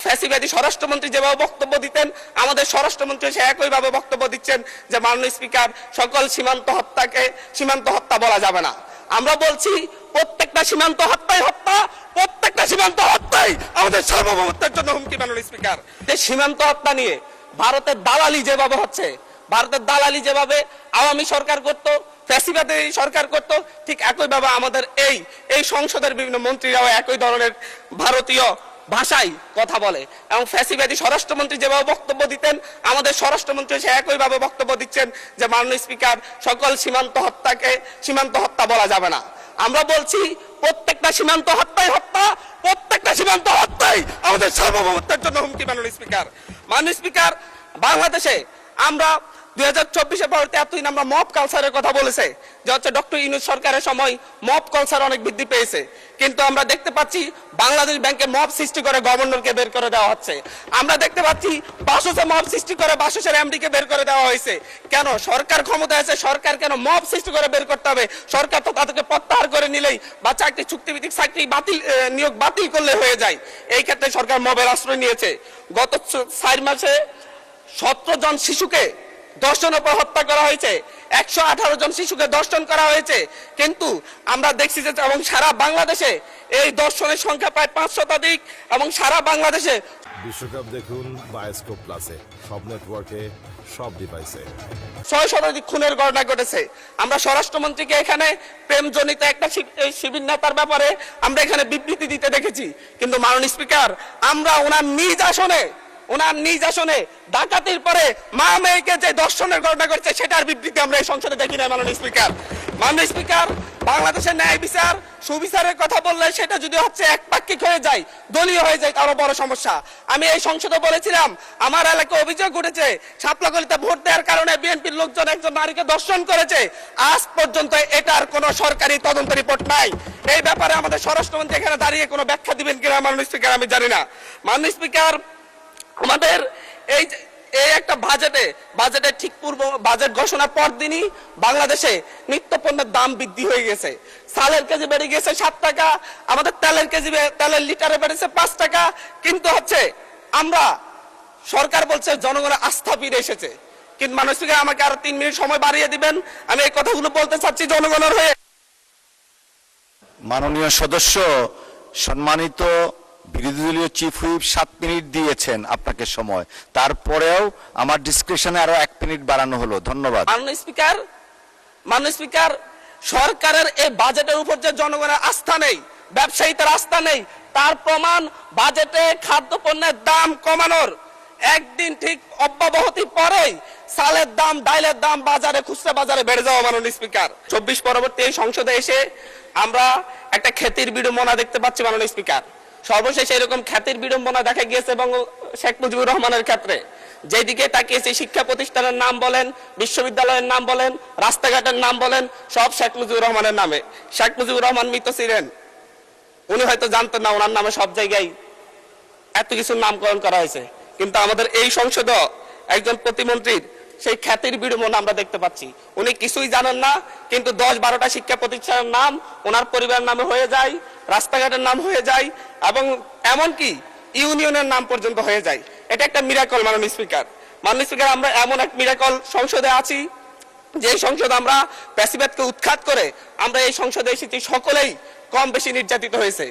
ফ্যাসিবাদী স্বরাষ্ট্রমন্ত্রী যেভাবে বক্তব্য দিতেন, আমাদের স্বরাষ্ট্রমন্ত্রী সে একইভাবে বক্তব্য দিচ্ছেন যে মাননীয় স্পিকার, সকল সীমান্ত হত্যাকে সীমান্ত হত্যা বলা যাবে না। আমরা বলছি প্রত্যেকটা সীমান্ত হত্যাই হত্যা, প্রত্যেকটা সীমান্ত হত্যাই আমাদের সার্বভৌমত্বের জন্য হুমকি। মাননীয় স্পিকার, যে সীমান্ত হত্যা নিয়ে ভারতের দালালি যেভাবে হচ্ছে, ভারতের দালালি যেভাবে আওয়ামী সরকার করত, ফ্যাসিবাদী সরকার করত, ঠিক একইভাবে আমাদের এই সংসদের বিভিন্ন মন্ত্রীরাও একই ধরনের ভারতীয় ভাষায় কথা বলে। এবং ফ্যাসিবাদী স্বরাষ্ট্রমন্ত্রী যেভাবে বক্তব্য দিতেন, আমাদের স্বরাষ্ট্রমন্ত্রী সে একইভাবে বক্তব্য দিচ্ছেন যে মাননীয় স্পিকার, সকল সীমান্ত হত্যাকে সীমান্ত হত্যা বলা যাবে না। আমরা বলছি প্রত্যেকটা সীমান্ত হত্যাই হত্যা, প্রত্যেকটা সীমান্ত হত্যাই আমাদের সার্বভৌমত্বের জন্য হুমকি। মাননীয় স্পিকার, বাংলাদেশে আমরা 2024-এ পরবর্তী এতদিন আমরা মব কালচারের কথা বলেছে যে হচ্ছে ডক্টর ইউনূস সরকারের সময় মব কালচার অনেক বৃদ্ধি পেয়েছে, কিন্তু আমরা দেখতে পাচ্ছি বাংলাদেশ ব্যাংকে মব সৃষ্টি করে গভর্নরকে বের করে দেওয়া হচ্ছে। আমরা দেখতে পাচ্ছি বাসসে মব সৃষ্টি করে বাসসের এমডিকে বের করে দেওয়া হয়েছে। কেন? সরকার ক্ষমতায় আছে, সরকার কেন মব সৃষ্টি করে বের করতে হবে? সরকার তো তাদেরকে প্রত্যাহার করে নিলেই বা চাকরি চুক্তিভিত্তিক চাকরি নিয়োগ বাতিল করলে হয়ে যায়। এই ক্ষেত্রে সরকার মবের আশ্রয় নিয়েছে। গত 4 মাসে 17 জন শিশুকে ধর্ষণের উপর হত্যা করা হয়েছে, 118 জন শিশুকে ধর্ষণ করা হয়েছে। কিন্তু আমরা দেখছি যে এবং সারা বাংলাদেশে এই ধর্ষণের সংখ্যা প্রায় 5 শতাধিক এবং সারা বাংলাদেশে বিশ্বকাপ দেখুন বায়োস্কোপ প্লাসে, সব নেটওয়ার্কে, সব ডিভাইসে। 6 শতাধিক খুনের ঘটনা ঘটেছে। আমরা স্বরাষ্ট্রমন্ত্রীকে এখানে প্রেমজনিত একটা শিবির নেতার ব্যাপারে আমরা এখানে বিবৃতি দিতে দেখেছি, কিন্তু মাননীয় স্পিকার, আমরা ওনার নিজ আসনে ডাকাতির পরে মা মেয়েকে যে ধর্ষণের ঘটনা ঘটছে সেটার বিবৃতি আমরা এই সংসদে দেখি না। মাননীয় স্পিকার, বাংলাদেশের ন্যায় বিচার সুবিচারের কথা বললে সেটা যদি হচ্ছে একপাক্ষিক হয়ে যায়, দলীয় হয়ে যায়, তারও বড় সমস্যা। আমি এই সংসদে বলেছিলাম আমার এলাকায় অভিযোগ উঠেছে সাপলাগলিতে ভোট দেওয়ার কারণে বিএনপির লোকজন একজন নারীকে ধর্ষণ করেছে। আজ পর্যন্ত এটার কোনো সরকারি তদন্ত রিপোর্ট নাই। এই ব্যাপারে আমাদের স্বরাষ্ট্রমন্ত্রী এখানে দাঁড়িয়ে কোনো ব্যাখ্যা দিবেন কিনা মাননীয় স্পিকার আমি জানি না। মাননীয় স্পিকার, আমাদের এই একটা বাজেটে ঠিক পূর্ব বাজেট ঘোষণার পর দিনই বাংলাদেশে নিত্য পণ্যের দাম বৃদ্ধি হয়ে গেছে। চালের কেজি বেড়ে গেছে 7 টাকা, আমাদের তেলের লিটারে বেড়েছে 5 টাকা। কিন্তু হচ্ছে আমরা সরকার বলছে জনগণের আস্থা ফিরে এসেছে। কিন্তু মাননীয় স্পিকার, আমাকে আরো 3 মিনিট সময় বাড়িয়ে দিবেন, আমি এই কথাগুলো বলতে চাচ্ছি জনগণের হয়ে। মাননীয় সদস্য, সম্মানিত বিরোধী দলীয় চিফ হুইপ 7 মিনিট দিয়েছেন আপনাকে সময়, তারপরেও আমার ডিসক্রিপশনে আরো 1 মিনিট বাড়ানো হলো। ধন্যবাদ। মাননীয় স্পিকার, সরকারের এই বাজেটের উপর যে জনগণের আস্থা নেই, ব্যবসায়ীদের আস্থা নেই, তার প্রমাণ বাজেটে খাদ্যপণ্যের দাম কমানোর একদিন ঠিক অব্যাহতি পরেই চালের দাম, ডাইলের দাম খুচরা বাজারে বেড়ে যাওয়া। মাননীয় স্পিকার, 24 পরবর্তী এই সংসদে এসে আমরা একটা খ্যাতির বিড়ম্বনা দেখতে পাচ্ছি। মাননীয় স্পিকার, সর্বশেষ এরকম খ্যাতির বিড়ম্বনা দেখা গিয়েছে এবং শেখ মুজিবুর রহমানের ক্ষেত্রে যেদিকে তাকিয়েছে, শিক্ষা প্রতিষ্ঠানের নাম বলেন, বিশ্ববিদ্যালয়ের নাম বলেন, রাস্তাঘাটের নাম বলেন, সব শেখ মুজিবুর রহমানের নামে। শেখ মুজিবুর রহমান মৃত ছিলেন, উনি হয়তো জানতেন না ওনার নামে সব জায়গায় এত কিছুর নামকরণ করা হয়েছে। কিন্তু আমাদের এই সংসদ একজন প্রতিমন্ত্রীর সেই খ্যাতির বিড়ম্বনা আমরা দেখতে পাচ্ছি। উনি কিছুই জানেন না, কিন্তু 10-12টা শিক্ষা প্রতিষ্ঠানের নাম ওনার পরিবারের নামে হয়ে যায়, রাস্তাঘাটের নাম হয়ে যায় এবং এমনকি ইউনিয়নের নাম পর্যন্ত হয়ে যায়। এটা একটা মিরাকল। মাননীয় স্পিকার, আমরা এমন এক মিরাকল সংসদে আছি যে সংসদ আমরা ফ্যাসিবাদকে উৎখাত করে আমরা এই সংসদে এসেছি, সকলেই কম বেশি নির্যাতিত হয়েছে।